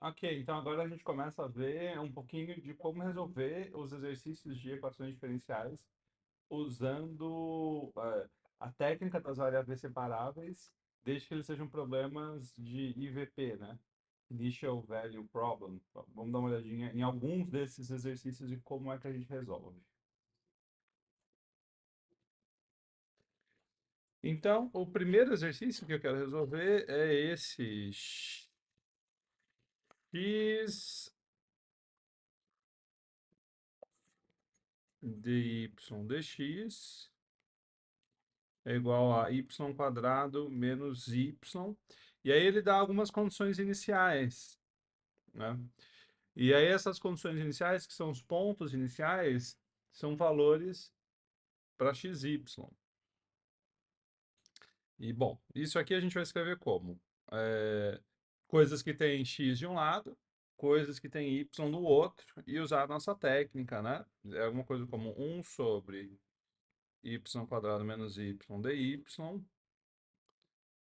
Ok, então agora a gente começa a ver um pouquinho de como resolver os exercícios de equações diferenciais usando a técnica das variáveis separáveis, desde que eles sejam problemas de IVP, né? Initial Value Problem. Vamos dar uma olhadinha em alguns desses exercícios e como é que a gente resolve. Então, o primeiro exercício que eu quero resolver é esse x dy dx é igual a y quadrado menos y. E aí ele dá algumas condições iniciais, né? E aí essas condições iniciais, que são os pontos iniciais, são valores para xy. E, bom, isso aqui a gente vai escrever como? É, coisas que têm x de um lado, coisas que têm y do outro, e usar a nossa técnica, né? É alguma coisa como 1 sobre y quadrado menos y dy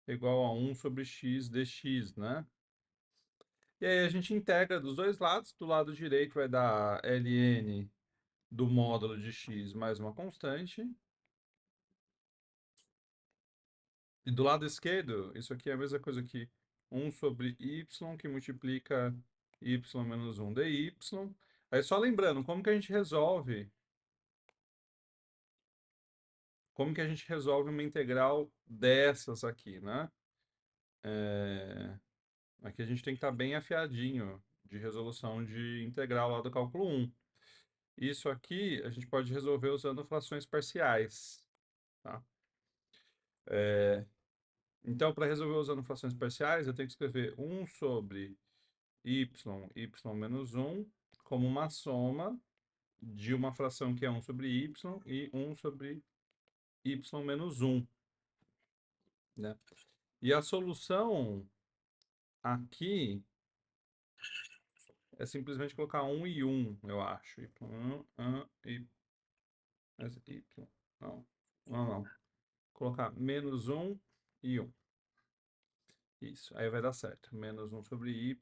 igual a 1 sobre x dx, né? E aí a gente integra dos dois lados. Do lado direito vai dar ln do módulo de x mais uma constante. E do lado esquerdo, isso aqui é a mesma coisa que 1 sobre y, que multiplica y menos 1 dy. Aí só lembrando, como que a gente resolve uma integral dessas aqui, né? Aqui a gente tem que estar bem afiadinho de resolução de integral lá do cálculo 1. Isso aqui a gente pode resolver usando frações parciais, tá? Então, para resolver usando frações parciais, eu tenho que escrever 1 sobre y menos 1 como uma soma de uma fração que é 1 sobre y e 1 sobre y menos 1, né? E a solução aqui é simplesmente colocar 1 e 1, eu acho. Y1, y, mas y, não, não. Colocar menos 1 e 1. Isso, aí vai dar certo. Menos 1 sobre y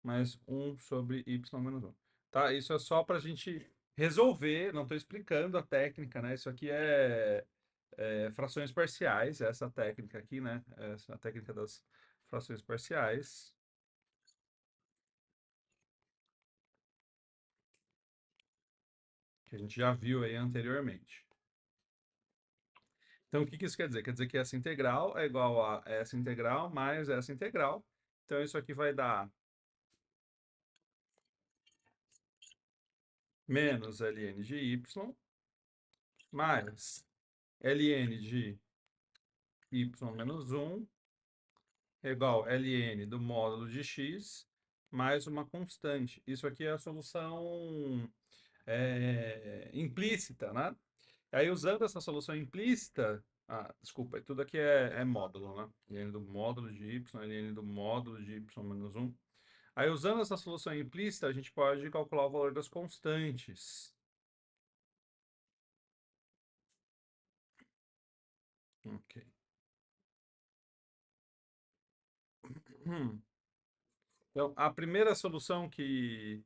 mais 1 sobre y menos 1. Tá? Isso é só para a gente resolver, não estou explicando a técnica, né? Isso aqui é frações parciais, essa técnica aqui, né? Essa é a técnica das frações parciais, que a gente já viu aí anteriormente. Então, o que que isso quer dizer? Quer dizer que essa integral é igual a essa integral mais essa integral. Então, isso aqui vai dar menos ln de y mais ln de y menos 1 é igual a ln do módulo de x mais uma constante. Isso aqui é a solução implícita, né? Aí, usando essa solução implícita, desculpa, tudo aqui é módulo, né? Ln do módulo de y, ln do módulo de y menos 1. Aí, usando essa solução implícita, a gente pode calcular o valor das constantes. Ok. Então, a primeira solução que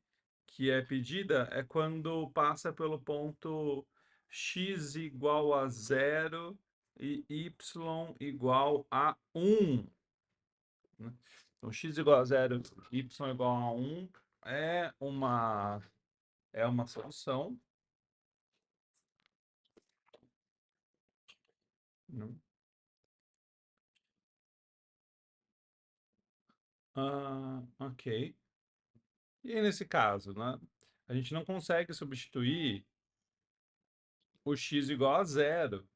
é pedida é quando passa pelo ponto x igual a 0 e y igual a 1. Né? Então, x igual a 0, y igual a 1 é uma solução. Né? Ok. E nesse caso, né, a gente não consegue substituir o x igual a 0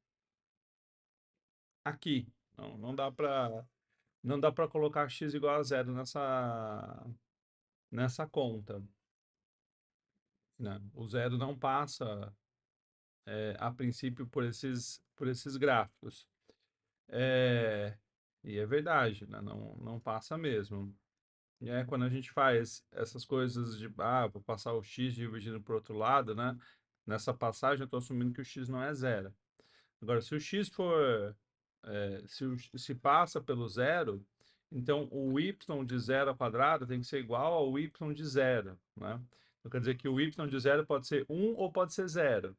aqui. Não dá para colocar x igual a 0 nessa conta, né? O zero não passa, a princípio, por esses gráficos. É, e é verdade, né? Não passa mesmo. E é quando a gente faz essas coisas de, vou passar o x dividindo para o outro lado, né? Nessa passagem eu estou assumindo que o x não é zero. Agora, se o x for, se passa pelo zero, Então, o y de zero ao quadrado tem que ser igual ao y de zero, né? Então, quer dizer que o y de zero pode ser 1 ou pode ser zero.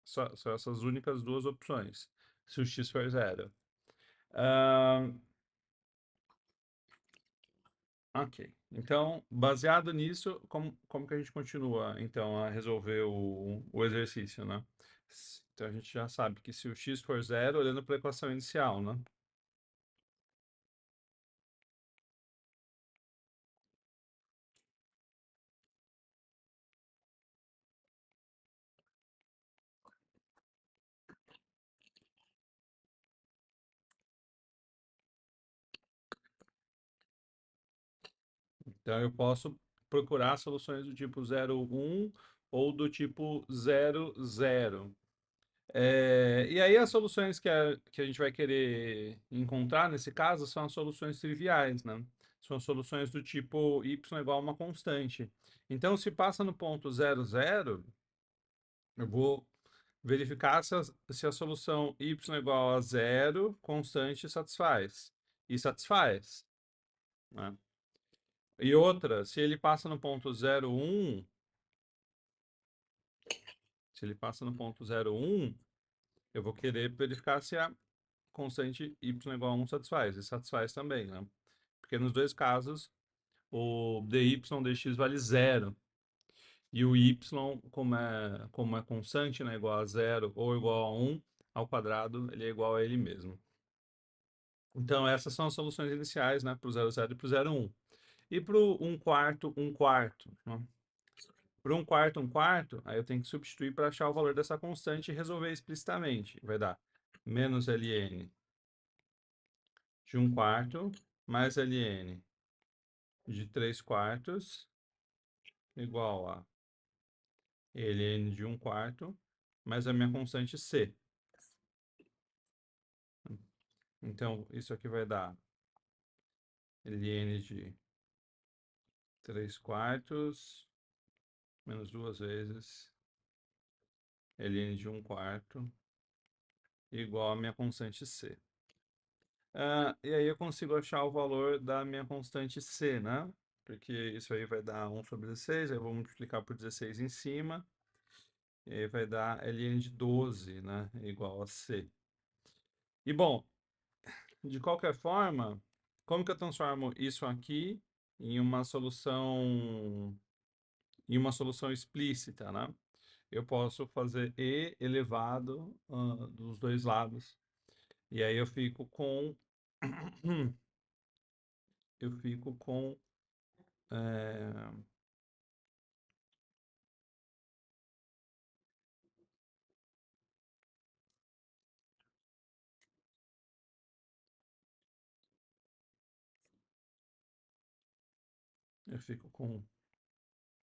Só essas únicas duas opções, se o x for zero. Ahn, ok. Então, baseado nisso, como que a gente continua, então, a resolver o exercício, né? Então, a gente já sabe que se o x for zero, olhando para a equação inicial, né? Então, eu posso procurar soluções do tipo 0, 1 ou do tipo 0, 0. E aí as soluções que a gente vai querer encontrar nesse caso são as soluções triviais, né? São as soluções do tipo y igual a uma constante. Então, se passa no ponto 0, 0, eu vou verificar se a solução y igual a zero constante satisfaz. E satisfaz, né? E outra, se ele passa no ponto 0, 1, se ele passa no ponto 0, 1, eu vou querer verificar se a constante y igual a 1 satisfaz. E satisfaz também, né? Porque nos dois casos, o dy dx vale zero. E o y, como é constante, né, igual a zero ou igual a 1 ao quadrado, ele é igual a ele mesmo. Então, essas são as soluções iniciais, né, para o 0, 0 e para o 0, 1. E para o 1/4, 1/4, né? Para 1/4, 1/4, aí eu tenho que substituir para achar o valor dessa constante e resolver explicitamente. Vai dar menos ln de 1/4 mais ln de 3/4 igual a ln de 1/4 mais a minha constante c. Então, isso aqui vai dar ln de 3/4 menos duas vezes ln de 1/4 igual a minha constante c. E aí eu consigo achar o valor da minha constante c, né? Porque isso aí vai dar 1 sobre 16, aí eu vou multiplicar por 16 em cima, e aí vai dar ln de 12, né? Igual a c. E bom, de qualquer forma, como que eu transformo isso aqui em uma solução, explícita, né? Eu posso fazer e elevado dos dois lados. E aí eu fico com eu fico com é, eu fico com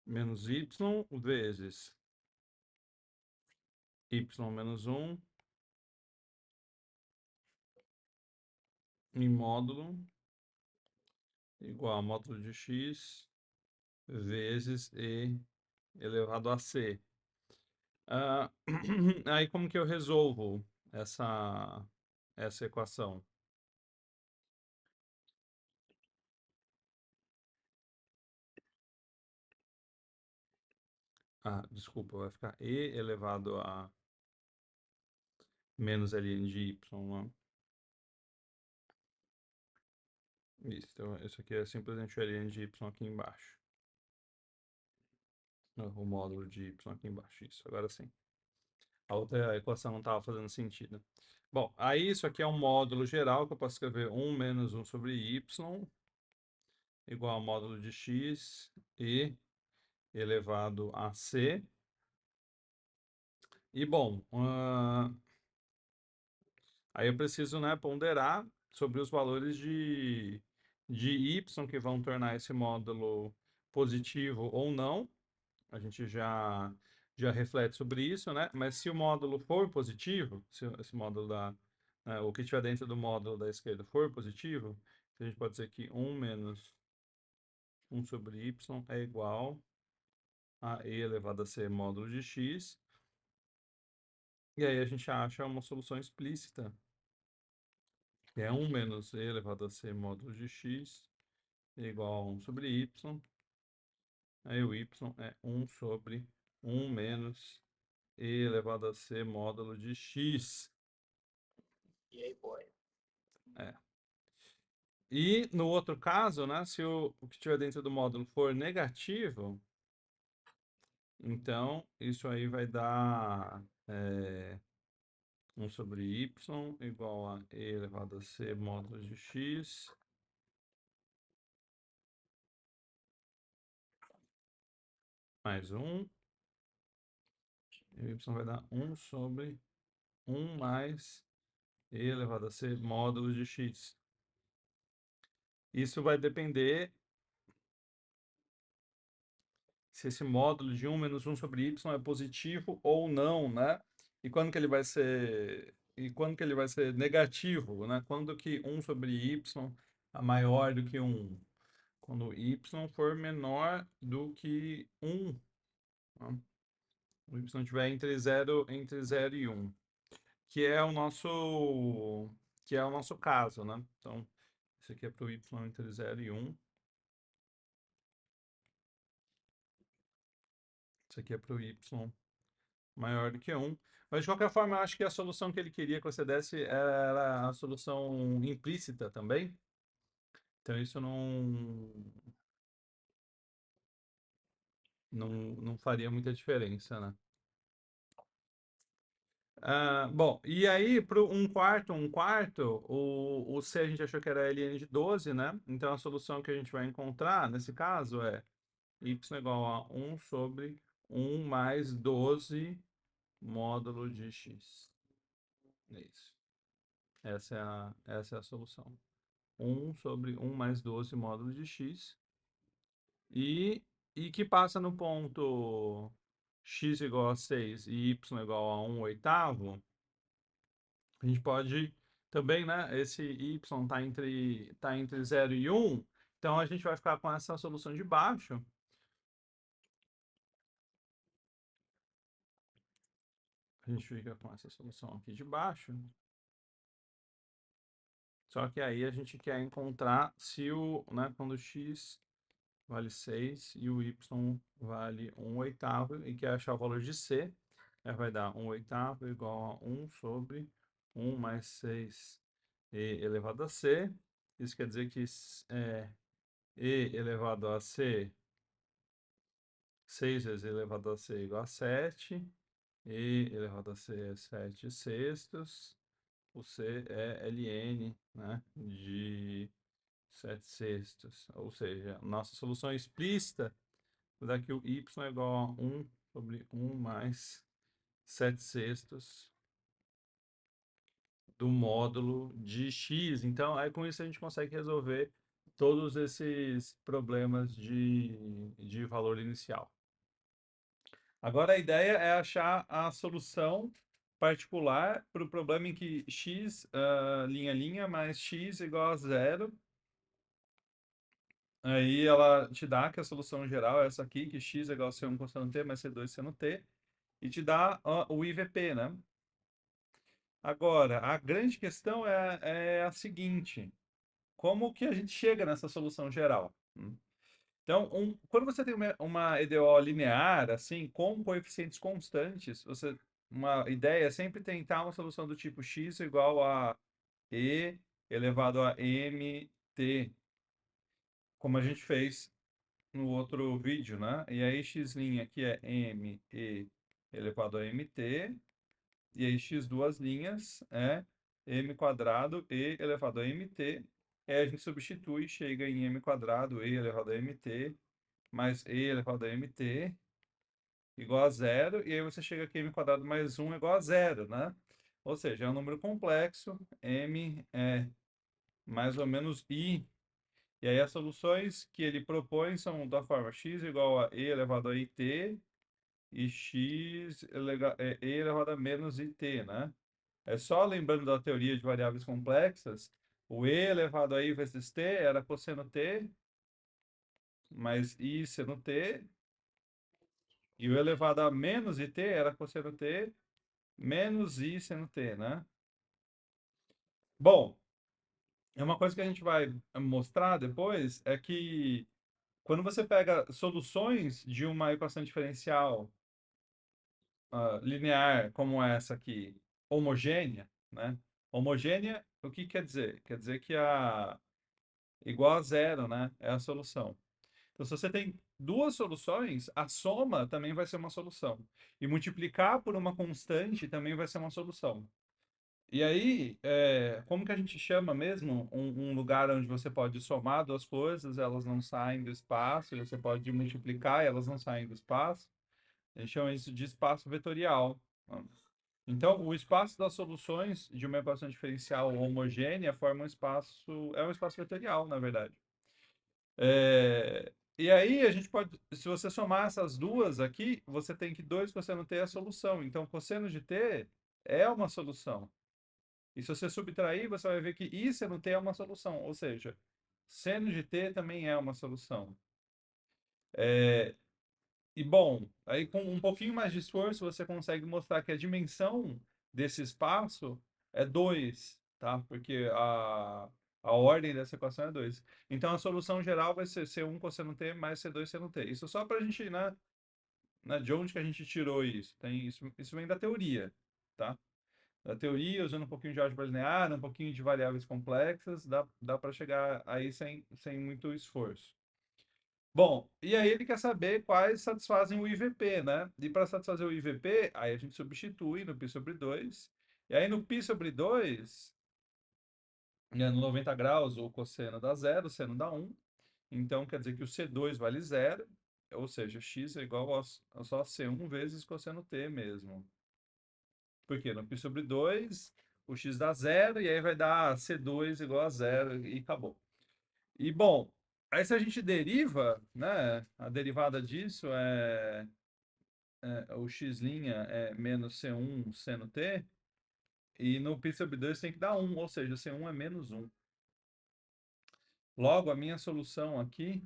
menos y vezes y menos 1 em módulo igual a módulo de x vezes e elevado a c. Ah, aí como que eu resolvo essa equação? Desculpa, vai ficar e elevado a menos ln de y, né? Isso, então isso aqui é simplesmente o ln de y aqui embaixo. O módulo de y aqui embaixo, isso, agora sim. A outra equação não estava fazendo sentido. Bom, aí isso aqui é um módulo geral que eu posso escrever 1 menos 1 sobre y igual ao módulo de x e elevado a c. E bom, aí eu preciso, né, ponderar sobre os valores de y que vão tornar esse módulo positivo ou não. A gente já reflete sobre isso, né? Mas se o módulo for positivo, se esse módulo o que estiver dentro do módulo da esquerda for positivo, a gente pode dizer que 1 menos 1 sobre y é igual a e elevado a c módulo de x. E aí a gente acha uma solução explícita que é 1 menos e elevado a c módulo de x igual a 1 sobre y. Aí o y é 1 sobre 1 menos e elevado a c módulo de x. Yay, boy. É. E no outro caso, né, se o que estiver dentro do módulo for negativo, então isso aí vai dar 1 sobre y igual a e elevado a c módulo de x mais 1. E o y vai dar 1 sobre 1 mais e elevado a c módulo de x. Isso vai depender se esse módulo de 1 menos 1 sobre y é positivo ou não, né? E quando que ele vai ser, negativo, né? Quando que 1 sobre y é maior do que 1? Quando y for menor do que 1. Né? O y estiver entre 0 e 1, que é o nosso caso, né? Então, isso aqui é para o y entre 0 e 1. Isso aqui é para o y maior do que 1. Mas, de qualquer forma, eu acho que a solução que ele queria que você desse era a solução implícita também. Então, isso não faria muita diferença, né? Bom, e aí, para um quarto, o C a gente achou que era ln de 12, né? Então, a solução que a gente vai encontrar, nesse caso, é y igual a 1 sobre 1 mais 12 módulo de x. É isso. Essa é a solução. 1 sobre 1 mais 12 módulo de x. E que passa no ponto x igual a 6 e y igual a 1 oitavo. A gente pode também, né? Esse y tá entre 0 e 1. Então, a gente vai ficar com essa solução de baixo. A gente fica com essa solução aqui de baixo. Só que aí a gente quer encontrar se quando x vale 6 e o y vale 1 oitavo e quer achar o valor de c, vai dar 1 oitavo igual a 1 sobre 1 mais 6 e elevado a c. Isso quer dizer que e elevado a c, 6 vezes e elevado a c igual a 7, e elevado a c é 7 sextos, o c é ln, né, de 7 sextos. Ou seja, nossa solução explícita vai dar que o y é igual a 1 sobre 1 mais 7 sextos do módulo de x. Então, aí com isso a gente consegue resolver todos esses problemas de valor inicial. Agora a ideia é achar a solução particular para o problema em que x, linha, mais x igual a 0. Aí ela te dá que a solução geral é essa aqui, que x é igual a C1 constando t mais C2 seno t, e te dá o IVP, né? Agora, a grande questão é a seguinte: como que a gente chega nessa solução geral? Então, quando você tem uma EDO linear, assim, com coeficientes constantes, uma ideia é sempre tentar uma solução do tipo x igual a e elevado a mt, como a gente fez no outro vídeo, né? E aí x' aqui é m e elevado a mt, e aí x duas linhas é m quadrado e elevado a mt. Aí a gente substitui e chega em m quadrado e elevado a mt mais e elevado a mt igual a zero, e aí você chega aqui m quadrado mais 1 igual a zero, né? Ou seja, é um número complexo, m é mais ou menos i. E aí as soluções que ele propõe são da forma x igual a e elevado a it e x e elevado a menos it, né? É só lembrando da teoria de variáveis complexas, o e elevado a i vezes t era cosseno t mais i seno t, e o elevado a menos it era cosseno t menos i seno t, né? Bom, É uma coisa que a gente vai mostrar depois é que quando você pega soluções de uma equação diferencial linear como essa aqui, homogênea, né? Homogênea, o que quer dizer? Quer dizer que a igual a zero, né? É a solução. Então, se você tem duas soluções, a soma também vai ser uma solução. E multiplicar por uma constante também vai ser uma solução. E aí, como que a gente chama mesmo um lugar onde você pode somar duas coisas, elas não saem do espaço, e você pode multiplicar e elas não saem do espaço? A gente chama isso de espaço vetorial. Então, o espaço das soluções de uma equação diferencial homogênea forma é um espaço vetorial, na verdade. E aí a gente pode, se você somar essas duas aqui, você tem que 2 cosseno t é a solução. Então, cosseno de t é uma solução. E se você subtrair, você vai ver que I seno t é uma solução. Ou seja, seno de t também é uma solução. E bom, aí com um pouquinho mais de esforço, você consegue mostrar que a dimensão desse espaço é 2, tá? Porque a ordem dessa equação é 2. Então a solução geral vai ser C1 cosseno t mais C2 seno t. Isso só para a gente, né, de onde que a gente tirou isso? Isso vem da teoria, tá? Da teoria, usando um pouquinho de álgebra linear, um pouquinho de variáveis complexas, dá para chegar aí sem muito esforço. Bom, e aí ele quer saber quais satisfazem o IVP, né? E para satisfazer o IVP, aí a gente substitui no π sobre 2. E aí no π sobre 2, né, no 90 graus, o cosseno dá zero, o seno dá 1. Então quer dizer que o C2 vale zero, ou seja, x é igual a só C1 vezes cosseno t mesmo. Por quê? No π sobre 2, o x dá zero, e aí vai dar C2 igual a zero, e acabou. E bom, aí se a gente deriva, né, a derivada disso o x' é menos C1 seno t, e no π sobre 2 tem que dar 1, ou seja, C1 é menos 1. Logo, a minha solução aqui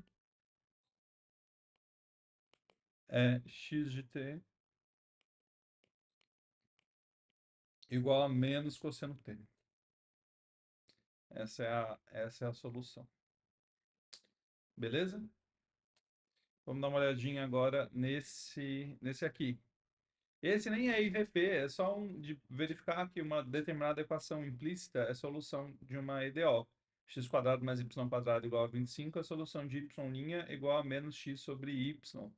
é x de t igual a menos cosseno t. Essa é a solução. Beleza? Vamos dar uma olhadinha agora nesse aqui. Esse nem é IVP, é só de verificar que uma determinada equação implícita é solução de uma EDO. X quadrado mais y quadrado igual a 25, a solução de y' é igual a menos x sobre y.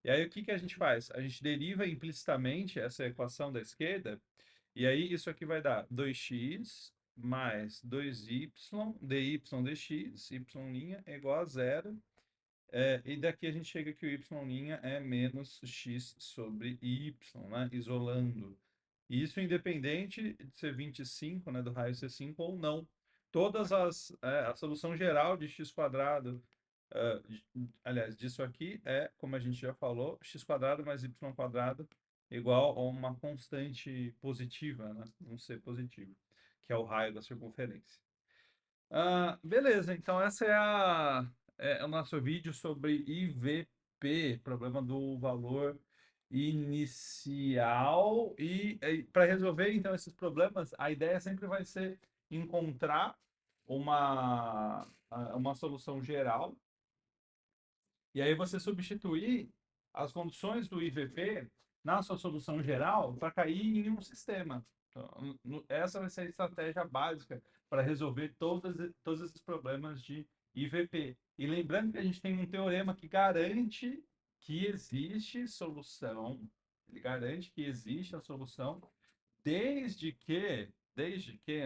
E aí o que a gente faz? A gente deriva implicitamente essa equação da esquerda, e aí isso aqui vai dar 2x mais 2y dy dx, y' é igual a zero. E daqui a gente chega que o y' é menos x sobre y, né? Isolando. E isso independente de ser 25, né, do raio ser 5 ou não. A solução geral de x quadrado, aliás, disso aqui é, como a gente já falou, x quadrado mais y quadrado igual a uma constante positiva, né? Um c positivo, que é o raio da circunferência. Beleza, então essa é o nosso vídeo sobre IVP, problema do valor inicial. E para resolver então esses problemas, a ideia sempre vai ser encontrar uma solução geral, e aí você substituir as condições do IVP na sua solução geral para cair em um sistema. Então, essa vai ser a estratégia básica para resolver todos esses problemas de IVP. E lembrando que a gente tem um teorema que garante que existe solução, ele garante que existe a solução, desde que,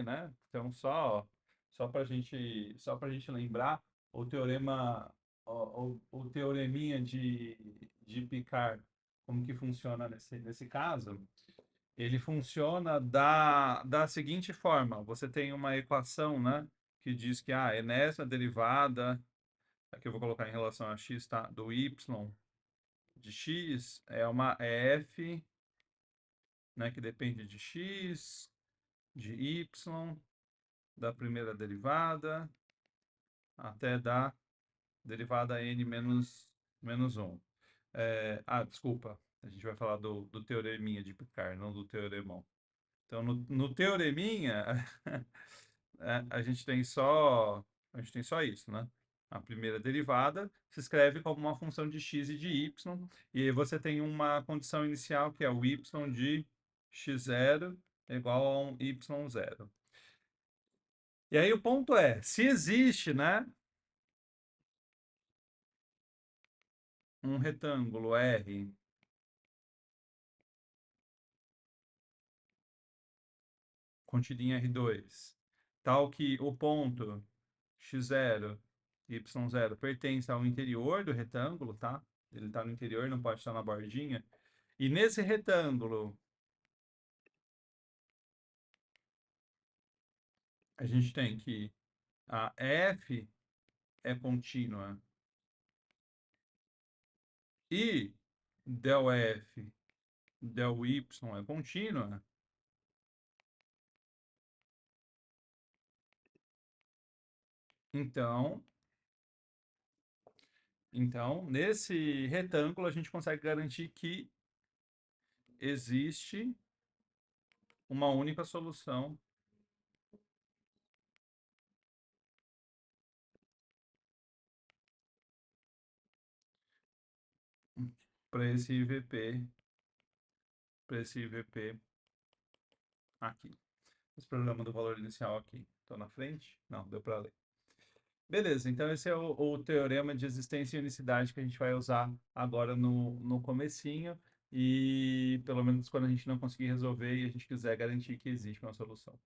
né? Então, só para gente lembrar, o teorema, o teoreminha de Picard, como que funciona nesse caso? Ele funciona da seguinte forma: você tem uma equação, né, que diz que é nessa derivada, aqui eu vou colocar em relação a x, tá, do y de x é uma f, né, que depende de x, de y, da primeira derivada até da derivada n menos 1. Desculpa, a gente vai falar do teoreminha de Picard, não do teoremão. Então, no teoreminha, a gente tem só isso, né? A primeira derivada se escreve como uma função de x e de y, e aí você tem uma condição inicial que é o y de x0 é igual a um y0. E aí o ponto é, se existe, né, um retângulo R contido em R2, tal que o ponto x0, y0 pertence ao interior do retângulo, tá? Ele está no interior, não pode estar na bordinha. E nesse retângulo, a gente tem que a f é contínua e del f, del y é contínua. Então, nesse retângulo, a gente consegue garantir que existe uma única solução para esse IVP, aqui. Esse problema do valor inicial aqui. Estou na frente? Não, deu para ler. Beleza, então esse é o teorema de existência e unicidade que a gente vai usar agora no comecinho e pelo menos quando a gente não conseguir resolver e a gente quiser garantir que existe uma solução.